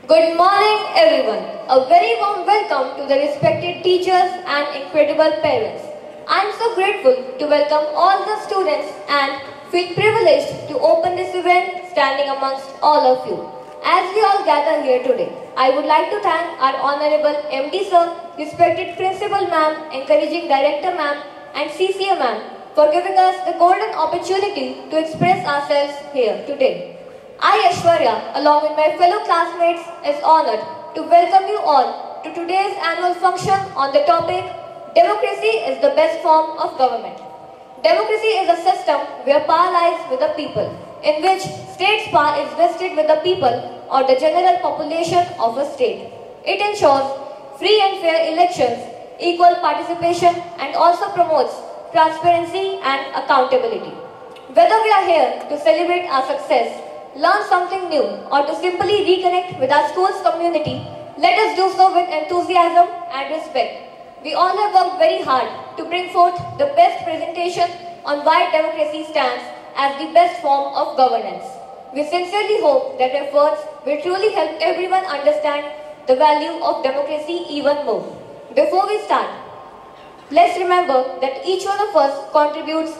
Good morning, everyone. A very warm welcome to the respected teachers and incredible parents. I am so grateful to welcome all the students and feel privileged to open this event standing amongst all of you. As we all gather here today, I would like to thank our Honorable MD Sir, respected Principal Ma'am, encouraging Director Ma'am and CCA Ma'am for giving us the golden opportunity to express ourselves here today. I, Aishwarya, along with my fellow classmates, is honored to welcome you all to today's annual function on the topic Democracy is the best form of government. Democracy is a system where power lies with the people, in which state's power is vested with the people or the general population of a state. It ensures free and fair elections, equal participation, and also promotes transparency and accountability. Whether we are here to celebrate our success, learn something new, or to simply reconnect with our school's community, let us do so with enthusiasm and respect. We all have worked very hard to bring forth the best presentation on why democracy stands as the best form of governance. We sincerely hope that efforts will truly help everyone understand the value of democracy even more. Before we start, let's remember that each one of us contributes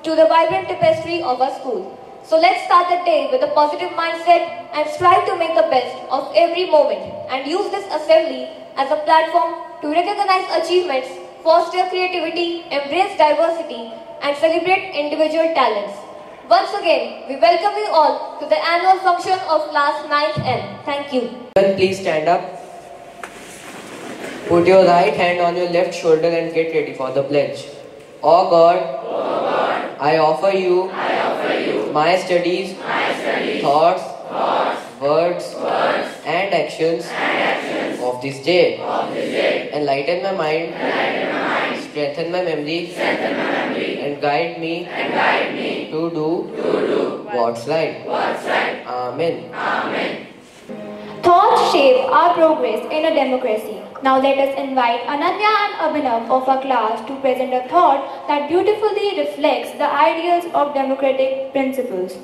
to the vibrant tapestry of our school. So let's start the day with a positive mindset and strive to make the best of every moment and use this assembly as a platform to recognize achievements, foster creativity, embrace diversity, and celebrate individual talents. Once again, we welcome you all to the annual function of class 9th N. Thank you. Please stand up. Put your right hand on your left shoulder and get ready for the pledge. Oh God, I offer you my studies, thoughts, words, and actions of this day. Enlighten my mind, strengthen my memory, and guide me to do what's right. Amen. Thoughts shape our progress in a democracy. Now let us invite Ananya and Abhinav of our class to present a thought that beautifully reflects the ideals of democratic principles.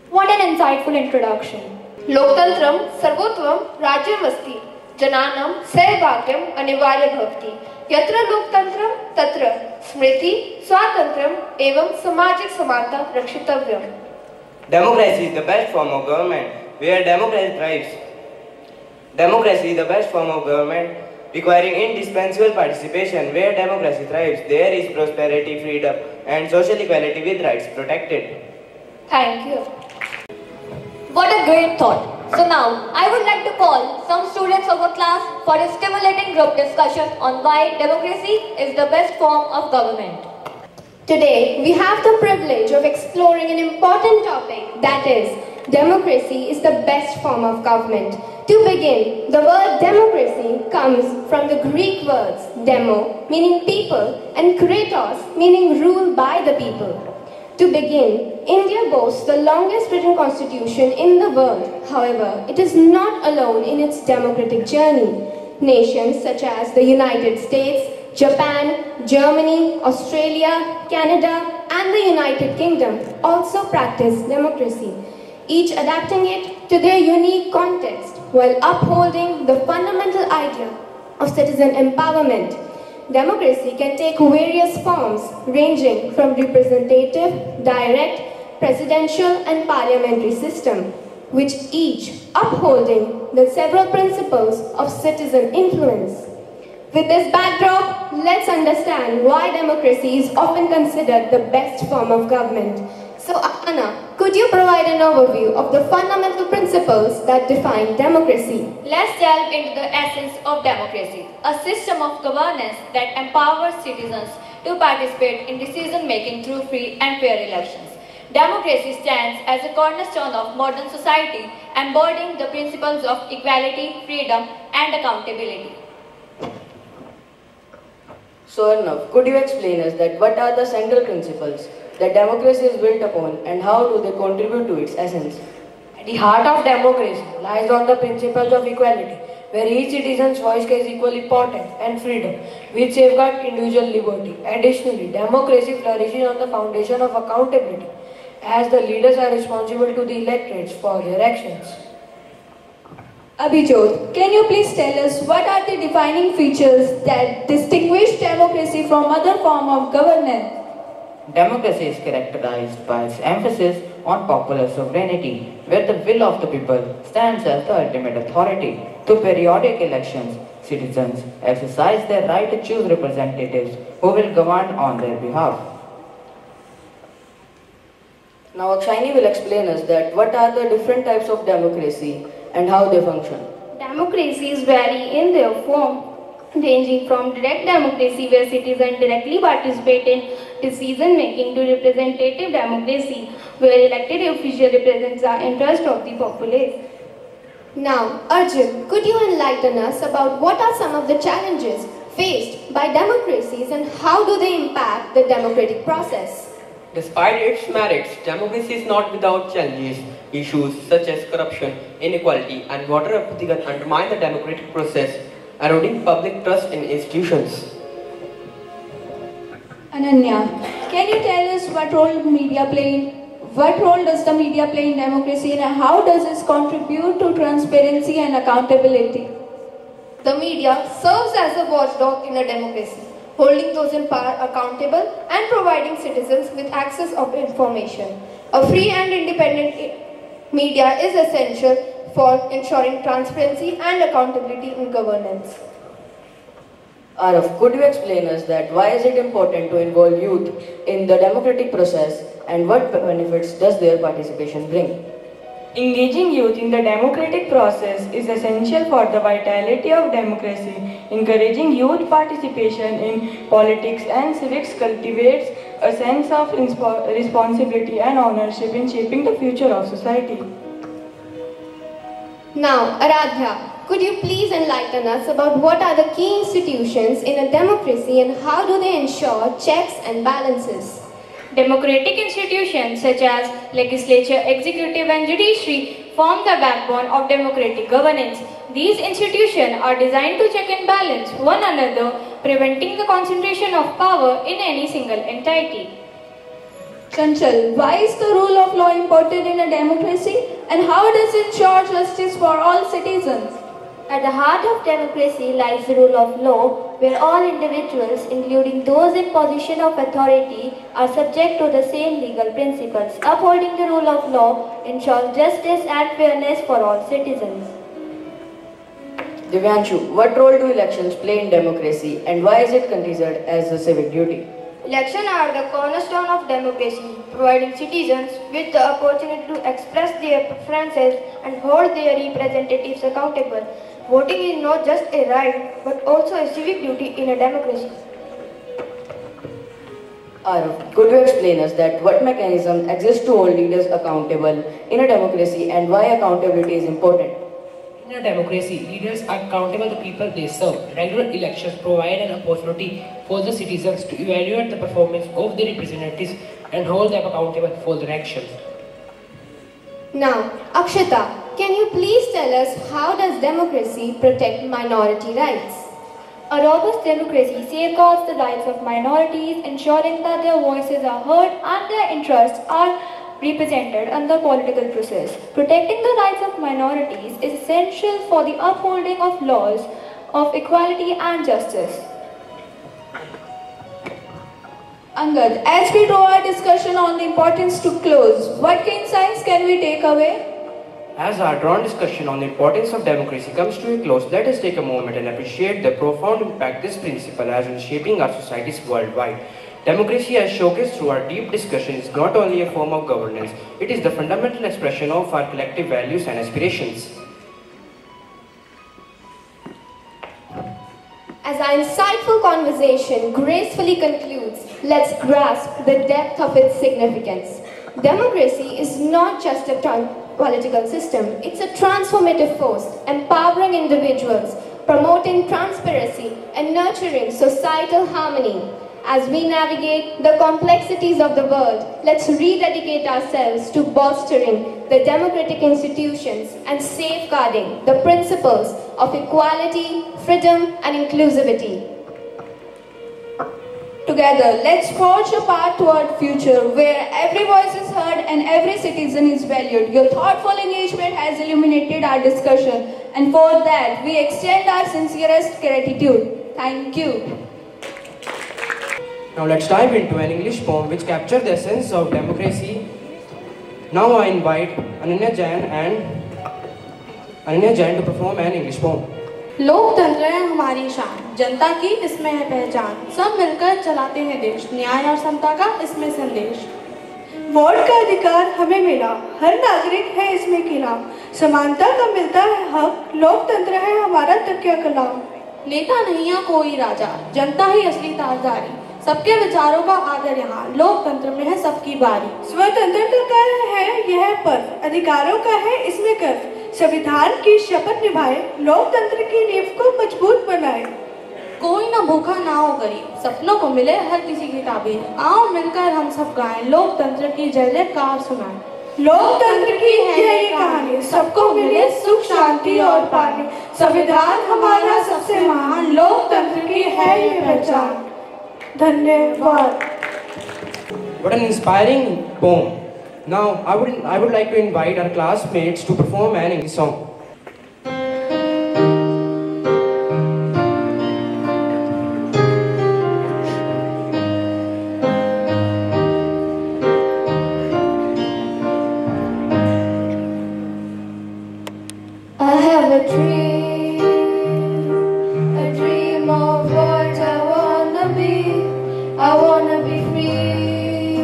What an insightful introduction. लोकतंत्रम सर्वोत्तम राज्यमस्ति जनानां सहभाग्यम अनिवार्य भवति यत्र लोकतंत्रम तत्र स्मृति स्वातंत्र्यम एवं सामाजिक समानता रक्षितव्यम. Democracy is the best form of government where democracy thrives. Democracy is the best form of government requiring indispensable participation. Where democracy thrives, there is prosperity, freedom, and social equality with rights protected. Thank you. What a great thought. So now, I would like to call some students of a class for a stimulating group discussion on why democracy is the best form of government. Today, we have the privilege of exploring an important topic, that is, democracy is the best form of government. To begin, the word democracy comes from the Greek words demo, meaning people, and kratos, meaning rule by the people. To begin, India boasts the longest written constitution in the world. However, it is not alone in its democratic journey. Nations such as the United States, Japan, Germany, Australia, Canada, and the United Kingdom also practice democracy, each adapting it to their unique context while upholding the fundamental idea of citizen empowerment. Democracy can take various forms ranging from representative, direct, presidential, and parliamentary system, which each upholding the several principles of citizen influence. With this backdrop, let's understand why democracy is often considered the best form of government. So, Anna, could you provide an overview of the fundamental principles that define democracy? Let's delve into the essence of democracy, a system of governance that empowers citizens to participate in decision-making through free and fair elections. Democracy stands as a cornerstone of modern society, embodying the principles of equality, freedom, and accountability. So Arnav, could you explain us that what are the central principles that democracy is built upon and how do they contribute to its essence? At the heart of democracy lies on the principles of equality, where each citizen's voice is equally important, and freedom, which safeguards individual liberty. Additionally, democracy flourishes on the foundation of accountability, as the leaders are responsible to the electorates for their actions. Abhijot, can you please tell us what are the defining features that distinguish democracy from other forms of governance? Democracy is characterized by its emphasis on popular sovereignty, where the will of the people stands as the ultimate authority. Through periodic elections, citizens exercise their right to choose representatives who will govern on their behalf. Now Akshini will explain us that what are the different types of democracy and how they function. Democracies vary in their form, ranging from direct democracy where citizens directly participate in decision making to representative democracy where elected official represents the interest of the populace. Now, Arjun, could you enlighten us about what are some of the challenges faced by democracies and how do they impact the democratic process? Despite its merits, democracy is not without challenges. Issues such as corruption, inequality, and voter apathy can undermine the democratic process, eroding public trust in institutions. Ananya, can you tell us what role does the media play in democracy and how does this contribute to transparency and accountability? The media serves as a watchdog in a democracy, holding those in power accountable and providing citizens with access of information. A free and independent media is essential for ensuring transparency and accountability in governance. Arav, could you explain us that why is it important to involve youth in the democratic process and what benefits does their participation bring? Engaging youth in the democratic process is essential for the vitality of democracy. Encouraging youth participation in politics and civics cultivates a sense of responsibility and ownership in shaping the future of society. Now, Aradhya, could you please enlighten us about what are the key institutions in a democracy and how do they ensure checks and balances? Democratic institutions such as legislature, executive and judiciary form the backbone of democratic governance. These institutions are designed to check and balance one another, preventing the concentration of power in any single entity. Chanchal, why is the rule of law important in a democracy and how does it ensure justice for all citizens? At the heart of democracy lies the rule of law, where all individuals, including those in position of authority, are subject to the same legal principles. Upholding the rule of law ensures justice and fairness for all citizens. Divyanshu, what role do elections play in democracy and why is it considered as a civic duty? Elections are the cornerstone of democracy, providing citizens with the opportunity to express their preferences and hold their representatives accountable. Voting is not just a right, but also a civic duty in a democracy. Arav, could you explain us that what mechanism exists to hold leaders accountable in a democracy and why accountability is important? In a democracy, leaders are accountable to people they serve. Regular elections provide an opportunity for the citizens to evaluate the performance of their representatives and hold them accountable for their actions. Now, Akshita, can you please tell us how does democracy protect minority rights? A robust democracy safeguards the rights of minorities, ensuring that their voices are heard and their interests are represented in the political process. Protecting the rights of minorities is essential for the upholding of laws of equality and justice. Angad, as we draw our discussion on the importance to close, what insights can we take away? As our drawn discussion on the importance of democracy comes to a close, let us take a moment and appreciate the profound impact this principle has in shaping our societies worldwide. Democracy, as showcased through our deep discussion, is not only a form of governance, it is the fundamental expression of our collective values and aspirations. As our insightful conversation gracefully concludes, let's grasp the depth of its significance. Democracy is not just a political system, it's a transformative force, empowering individuals, promoting transparency, and nurturing societal harmony. As we navigate the complexities of the world, let's rededicate ourselves to bolstering the democratic institutions and safeguarding the principles of equality, freedom, and inclusivity. Together, let's forge a path toward future where every voice is heard and every citizen is valued. Your thoughtful engagement has illuminated our discussion and for that we extend our sincerest gratitude. Thank you. Now let's dive into an English poem which captures the essence of democracy. Now I invite Ananya Jain to perform an English poem. लोकतंत्र है हमारी शान, जनता की इसमें है पहचान, सब मिलकर चलाते हैं देश, न्याय और समता का इसमें संदेश। वोट का अधिकार हमें मिला, हर नागरिक है इसमें खिलाफ, समानता का मिलता है हक, लोकतंत्र है हमारा तकिया कलाम। नेता नहीं है कोई राजा, जनता ही असली ताजदारी, सबके विचारों का आदर यहाँ, लोकतंत्र में है सबकी बारी। स्वतंत्रता का है यह पर्व, अधिकारों का है इसमें गर्व, संविधान की शपथ निभाए, लोकतंत्र की नींव को मजबूत बनाए। कोई ना भूखा ना हो गरीब, सपनों को मिले हर किसी की ताबीर, आओ मिलकर हम सब गाएं, लोकतंत्र की जय जयकार सुनाएं। लोकतंत्र की है ये कहानी, सबको मिले सुख शांति और पानी, संविधान हमारा सबसे महान, लोकतंत्र की है ये पहचान। धन्यवाद। What an inspiring poem. Now I would like to invite our classmates to perform an English song. I have a dream of what I wanna be. I wanna be free.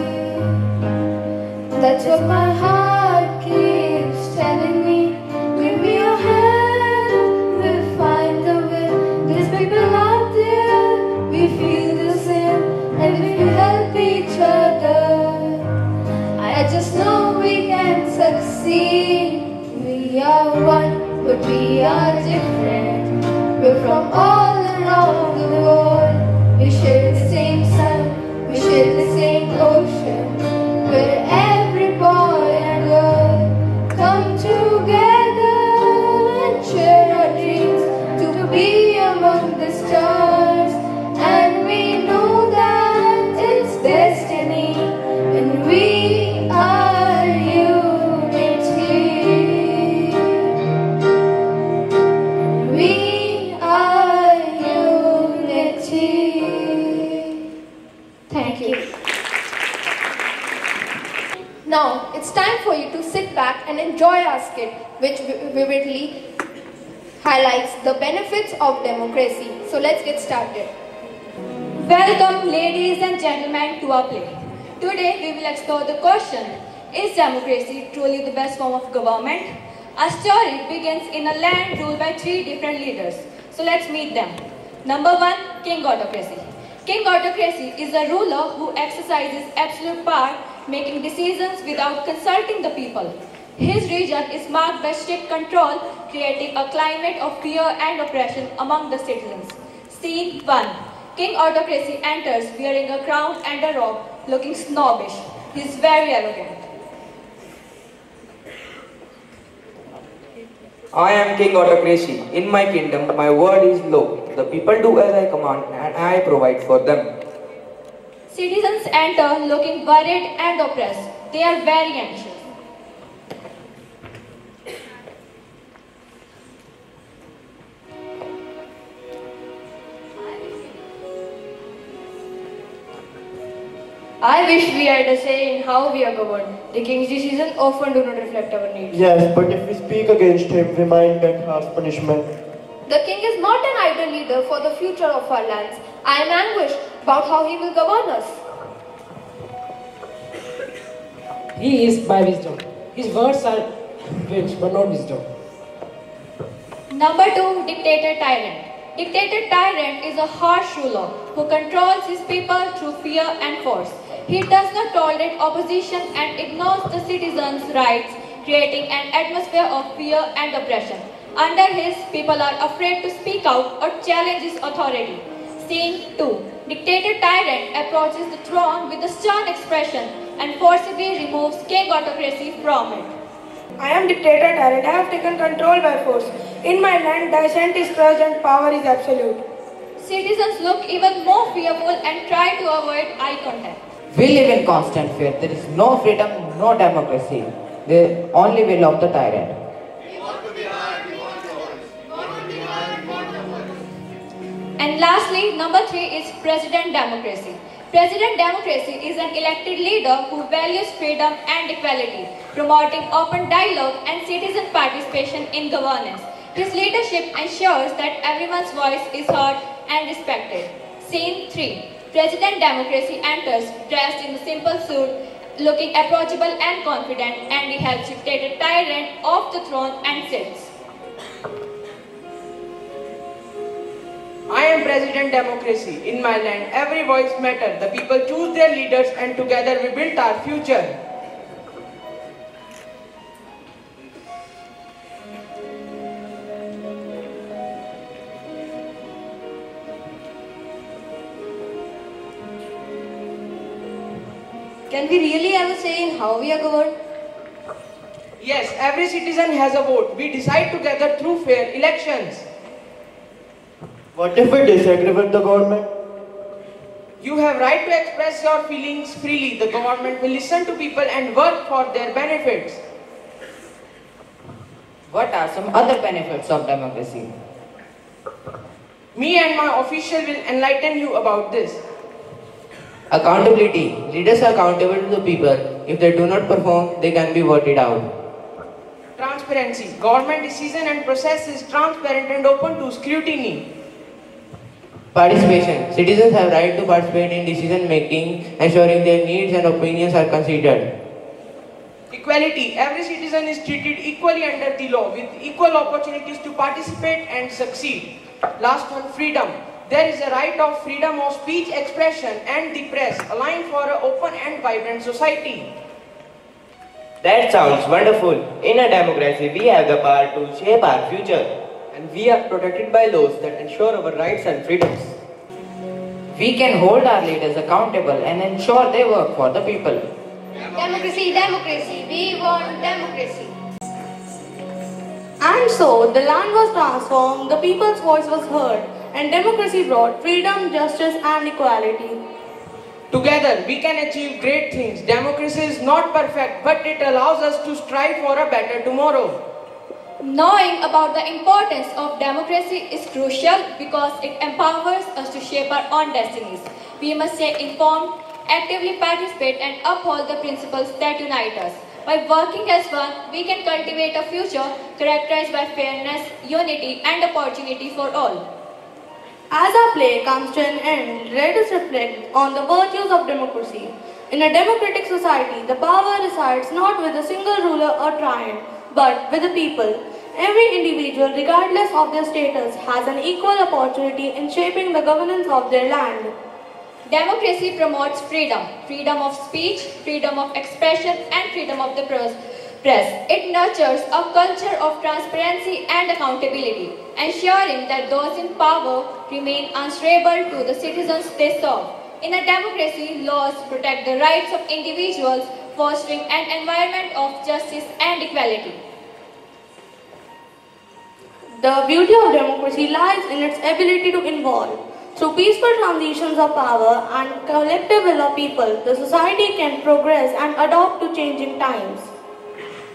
That's what my heart keeps telling me. Give me your hand, we'll find a way. There's people out there, we feel the same, and if we help each other, I just know we can succeed. We are one, but we are different. We're from all around the world. We share the same sun, we share the same ocean, where every boy and girl come together and share our dreams to be among the stars. And we know that it's destiny, and we are unity. We are unity. Thank you. Now, it's time for you to sit back and enjoy our skit, which vividly highlights the benefits of democracy. So let's get started. Welcome, ladies and gentlemen, to our play. Today, we will explore the question, is democracy truly the best form of government? Our story begins in a land ruled by 3 different leaders. So let's meet them. Number 1, King Autocracy. King Autocracy is a ruler who exercises absolute power, making decisions without consulting the people. His region is marked by strict control, creating a climate of fear and oppression among the citizens. Scene 1. King Autocracy enters wearing a crown and a robe, looking snobbish. He is very arrogant. I am King Autocracy. In my kingdom, my word is law. The people do as I command, and I provide for them. Citizens enter looking worried and oppressed. They are very anxious. I wish we had a say in how we are governed. The king's decisions often do not reflect our needs. Yes, but if we speak against him, we might get harsh punishment. The king is not an idle leader for the future of our lands. I am anguished about how he will govern us. He is by wisdom. His words are wit, but not wisdom. Number 2, Dictator Tyrant. Dictator Tyrant is a harsh ruler who controls his people through fear and force. He does not tolerate opposition and ignores the citizens' rights, creating an atmosphere of fear and oppression. Under his, people are afraid to speak out or challenge his authority. Scene 2. Dictator Tyrant approaches the throne with a stern expression and forcibly removes King Autocracy from it. I am Dictator Tyrant. I have taken control by force. In my land, dissent is crushed and power is absolute. Citizens look even more fearful and try to avoid eye contact. We live in constant fear. There is no freedom, no democracy. The only will of the tyrant. And lastly, number 3 is President Democracy. President Democracy is an elected leader who values freedom and equality, promoting open dialogue and citizen participation in governance. His leadership ensures that everyone's voice is heard and respected. Scene 3. President Democracy enters dressed in a simple suit, looking approachable and confident, and he helps dictate a tyrant off the throne and sits. I am President Democracy. In my land, every voice matters. The people choose their leaders and together we build our future. Can we really have a say in how we are governed? Yes, every citizen has a vote. We decide together through fair elections. What if we disagree with the government? You have right to express your feelings freely. The government will listen to people and work for their benefits. What are some other benefits of democracy? Me and my official will enlighten you about this. Accountability. Leaders are accountable to the people. If they do not perform, they can be voted out. Transparency. Government decision and process is transparent and open to scrutiny. Participation. Citizens have right to participate in decision making, ensuring their needs and opinions are considered. Equality. Every citizen is treated equally under the law with equal opportunities to participate and succeed. Last one, freedom. There is a right of freedom of speech, expression and the press, aligned for an open and vibrant society. That sounds wonderful. In a democracy, we have the power to shape our future. And we are protected by laws that ensure our rights and freedoms. We can hold our leaders accountable and ensure they work for the people. Democracy, democracy. We want democracy. And so, the land was transformed, the people's voice was heard, and democracy brought freedom, justice and equality. Together, we can achieve great things. Democracy is not perfect, but it allows us to strive for a better tomorrow. Knowing about the importance of democracy is crucial because it empowers us to shape our own destinies. We must stay informed, actively participate and uphold the principles that unite us. By working as one, we can cultivate a future characterized by fairness, unity and opportunity for all. As our play comes to an end, let us reflect on the virtues of democracy. In a democratic society, the power resides not with a single ruler or tyrant, but with the people. Every individual, regardless of their status, has an equal opportunity in shaping the governance of their land. Democracy promotes freedom, freedom of speech, freedom of expression and freedom of the press. It nurtures a culture of transparency and accountability, ensuring that those in power remain answerable to the citizens they serve. In a democracy, laws protect the rights of individuals, fostering an environment of justice and equality. The beauty of democracy lies in its ability to involve. Through peaceful transitions of power and collective will of people, the society can progress and adapt to changing times.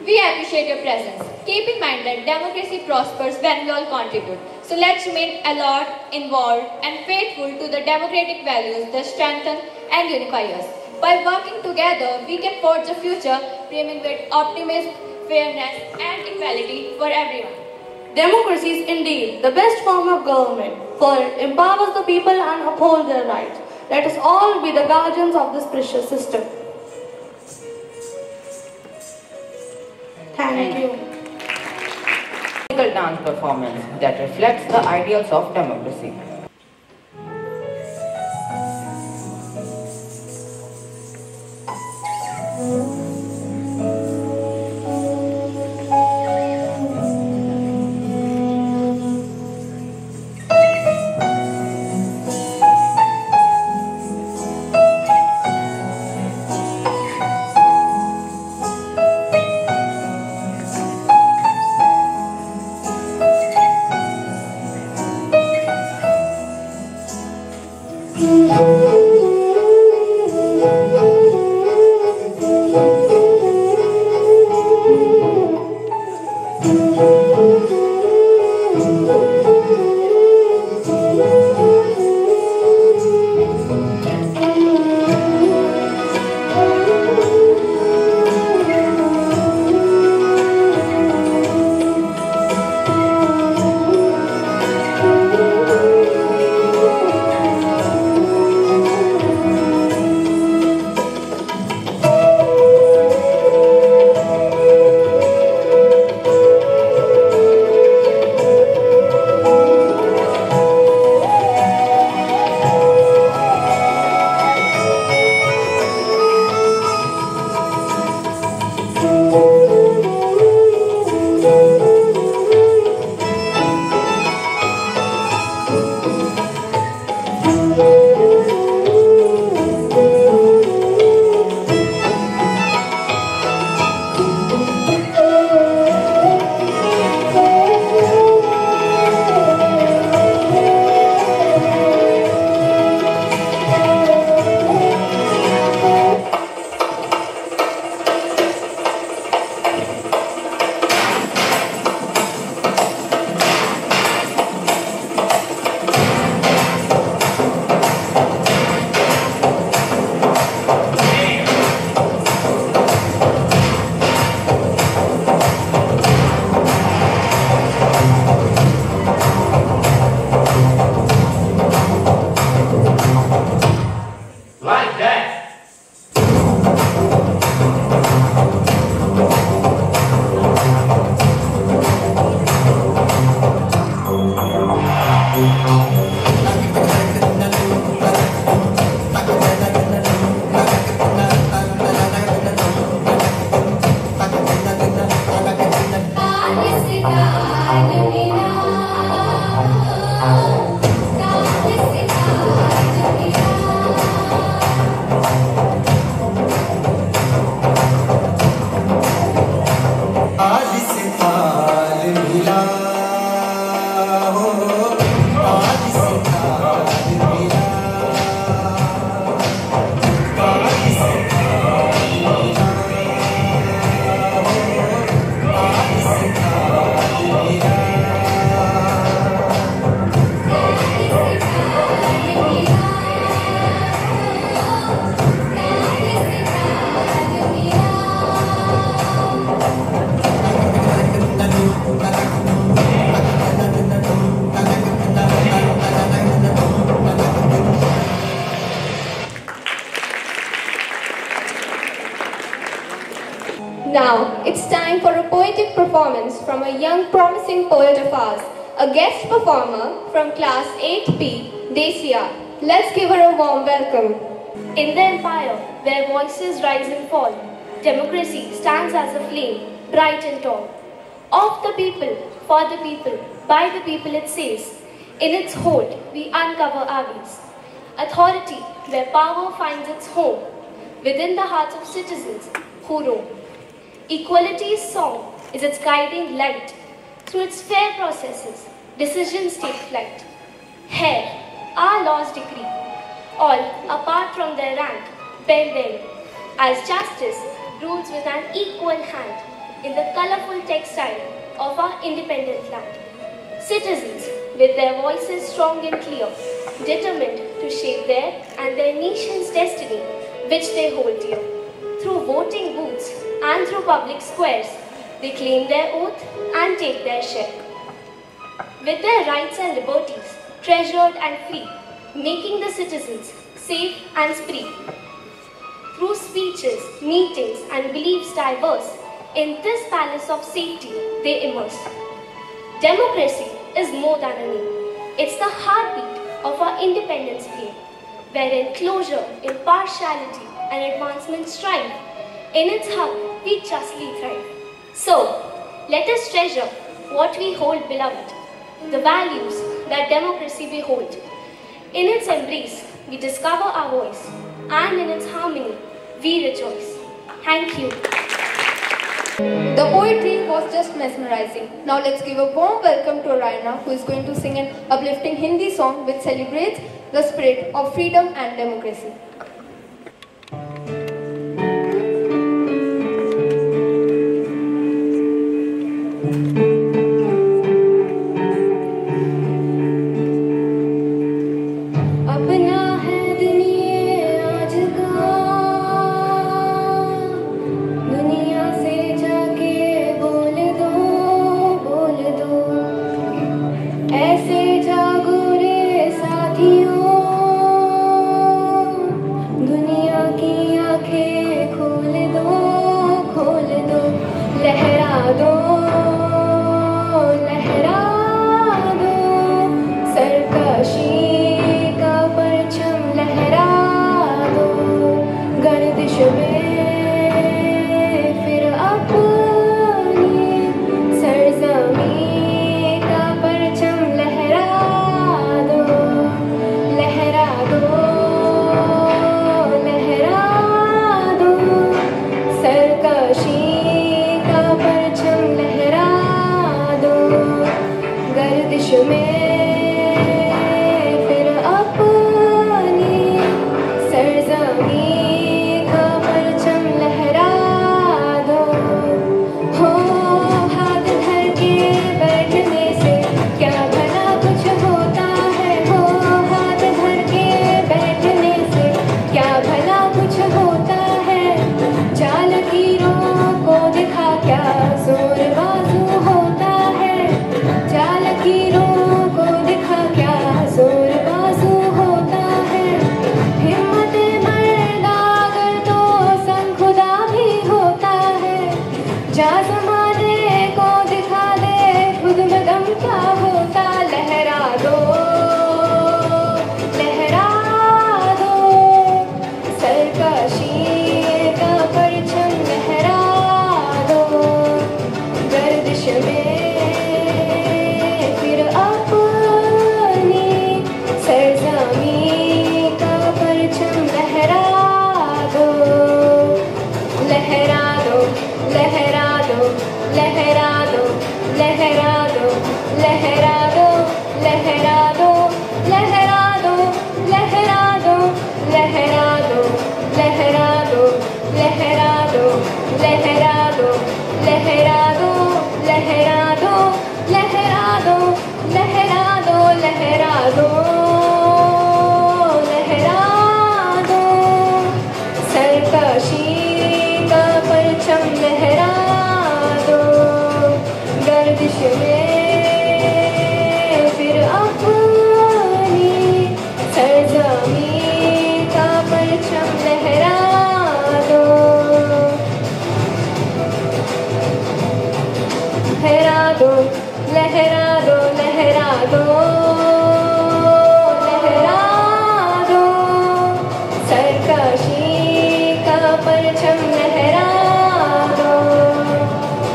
We appreciate your presence. Keep in mind that democracy prospers when we all contribute. So let's remain alert, involved and faithful to the democratic values that strengthen and unify us. By working together, we can forge a future brimming with optimism, fairness and equality for everyone. Democracy is indeed the best form of government, for it empowers the people and upholds their rights. Let us all be the guardians of this precious system. Thank you. Musical dance performance that reflects the ideals of democracy. Now, it's time for a poetic performance from a young promising poet of ours, a guest performer from class 8B, Desia. Let's give her a warm welcome. In the empire where voices rise and fall, democracy stands as a flame, bright and tall. Of the people, for the people, by the people it says. In its hold, we uncover our ways. Authority, where power finds its home, within the hearts of citizens who roam. Equality's song is its guiding light. Through its fair processes, decisions take flight. Here, our laws decree, all apart from their rank, bend their knee, as justice rules with an equal hand in the colorful textile of our independent land. Citizens, with their voices strong and clear, determined to shape their and their nation's destiny, which they hold dear. Through voting booths and through public squares, they claim their oath and take their share. With their rights and liberties treasured and free, making the citizens safe and free. Through speeches, meetings and beliefs diverse, in this palace of safety they immerse. Democracy is more than a name. It's the heartbeat of our independence flame, wherein closure, impartiality and advancement strive. In its hub, we justly thrive. So, let us treasure what we hold beloved, the values that democracy behold. In its embrace, we discover our voice, and in its harmony, we rejoice. Thank you. The poetry was just mesmerizing. Now let's give a warm welcome to Raina, who is going to sing an uplifting Hindi song which celebrates the spirit of freedom and democracy. ऐसे जागो रे साथियों, जा ज़माने को दिखा दे खुद में दम क्या होता, लहरा दो सरकशी का परचम लहरा दो, गर्दिश में फिर अपनी सरज़मीं का परचम लहरा दो, लहरा दो, लहरा दो, लहरा दो, लहरा दो, लहरा दो, लहरा दो, लहरा दो, लहरा दो, लहरा दो, लहरा दो, लहरा दो, लहरा दो, लहरा दो, लहरा दो, लहरा दो, लहरा दो, लहरा दो, लहरा दो, सरकशी का परचम लहरा दो, गर्दिश में फिर अपनी सरज़मीं का परचम लहरा दो, लहरा दो, लहरा दो, लहरा दो, लहरा दो, सरकशी का परचम लहरा दो,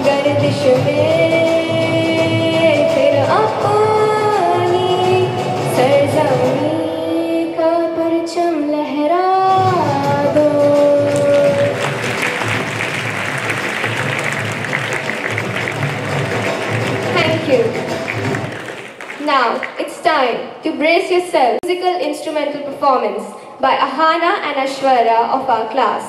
गर्दिश में फिर अपनी सरज़मीं का परचम लहरा दो। Thank you. Now it's time to brace yourself. Musical instrumental performance by Ahana and Ashwara of our class.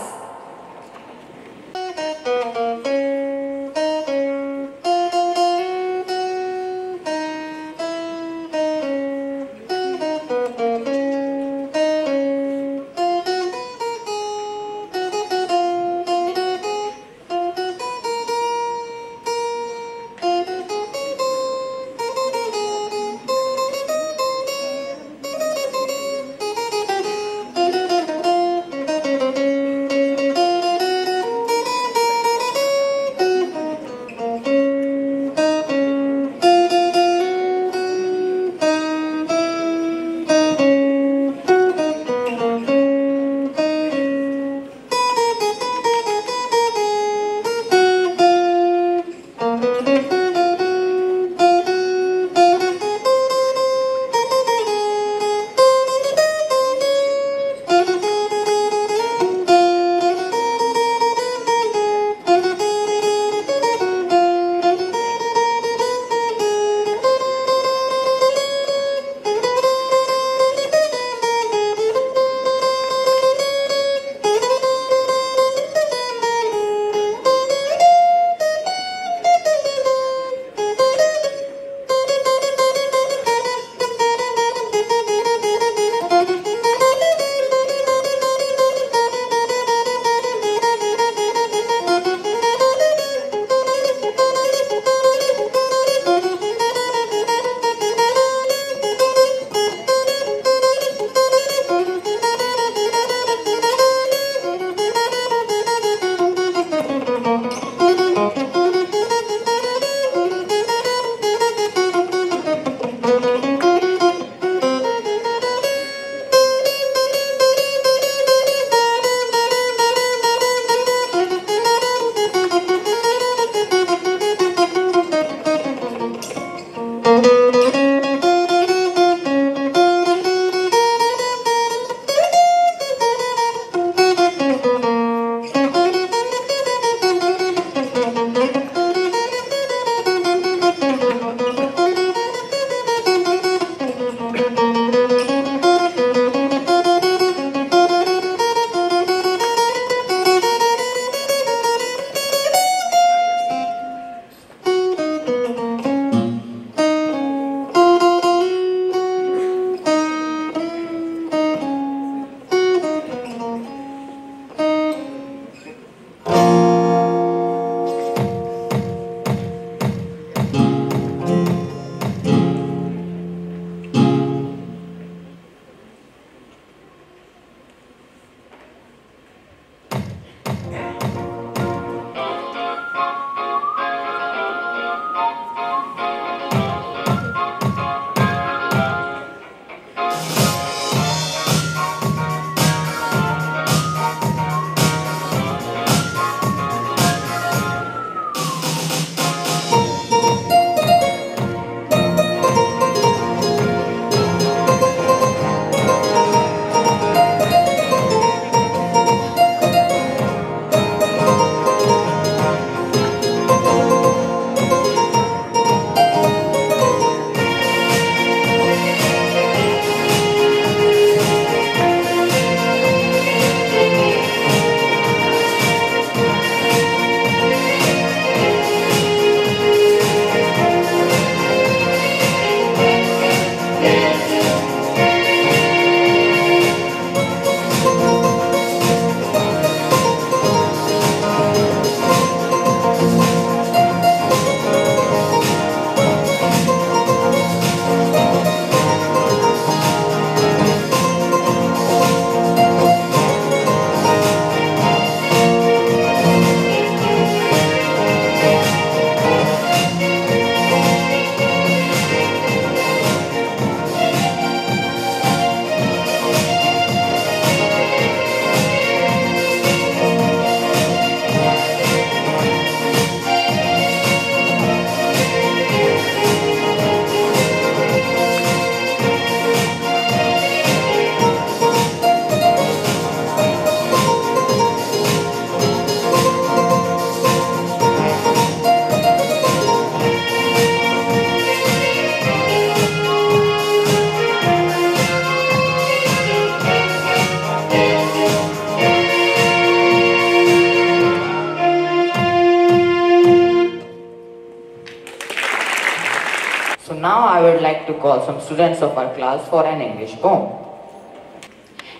now I would like to call some students of our class for an English poem.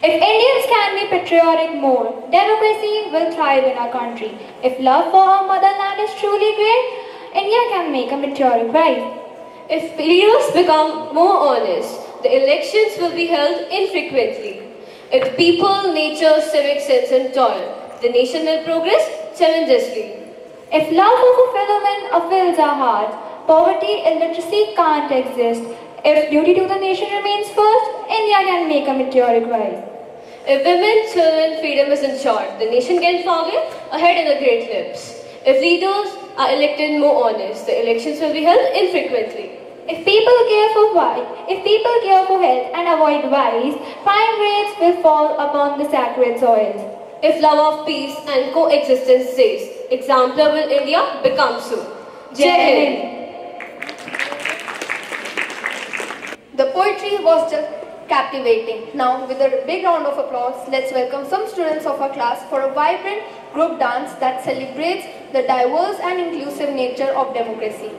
If Indians can be patriotic more, democracy will thrive in our country. If love for our motherland is truly great, India can make a meteoric rise. If leaders become more honest, the elections will be held infrequently. If people, nature, civic sense and toil, the nation will progress tremendously. If love of a fellow man fills our heart, poverty, illiteracy can't exist. If duty to the nation remains first, India can make a meteoric rise. If women, children, freedom is ensured, the nation can forget ahead in the great leaps. If leaders are elected more honest, the elections will be held infrequently. If people care for health and avoid vice, crime rates will fall upon the sacred soils. If love of peace and coexistence stays, exemplar will India become soon. Jai Hind. The poetry was just captivating. Now, with a big round of applause, let's welcome some students of our class for a vibrant group dance that celebrates the diverse and inclusive nature of democracy.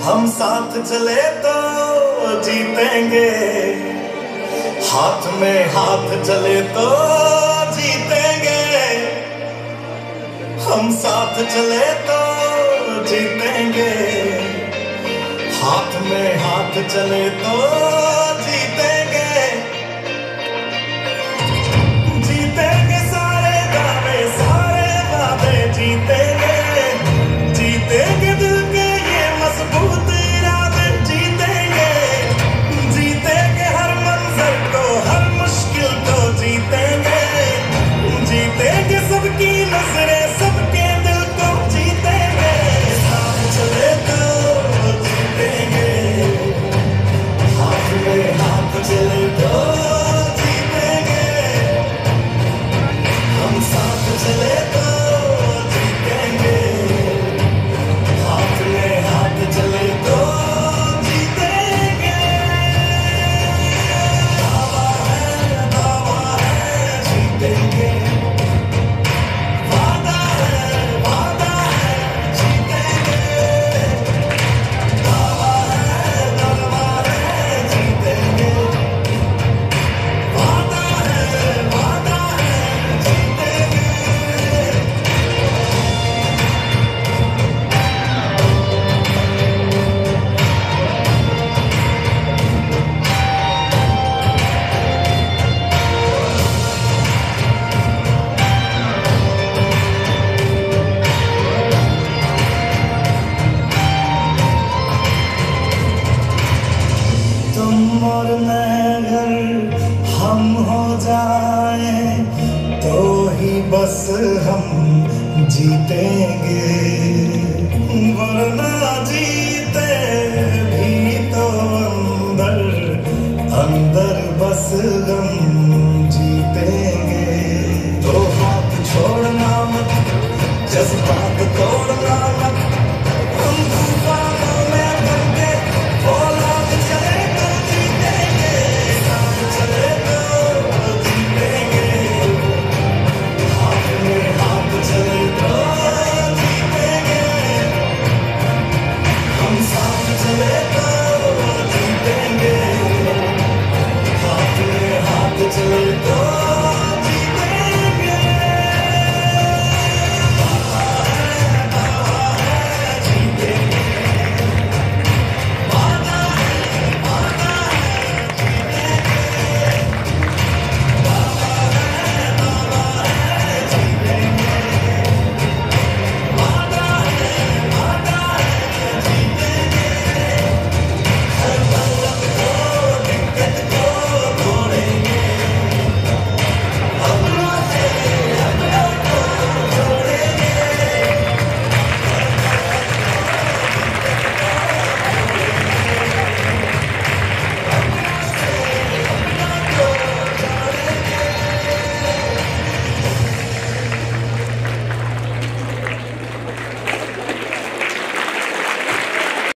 हम साथ चले तो जीतेंगे, हाथ में हाथ चले तो जीतेंगे। हम साथ चले तो जीतेंगे, हाथ में हाथ चले तो जीतेंगे। जीतेंगे सारे दावे सारे वादे जीतेंगे, जीतेंगे दिल के ये मजबूत इरादे जीतेंगे। जीतेंगे हर मंजर को हर मुश्किल को जीतेंगे, जीतेंगे सबकी नजरें सबके दिल को जीतेंगे। साथ चले तो जीतेंगे, हाथ में हाथ चले तो जीतेंगे। हम साथ चले तो जीतेंगे, हाथ में हाथ चले तो जीतेंगे। दावा है जीतेंगे, वादा है जीतेंगे। दावा है जीतेंगे, वादा है जीतेंगे। तुम और मैं अगर हम हो जाए तो ही बस हम जीतेंगे, वरना जीते भी तो अंदर अंदर बस हम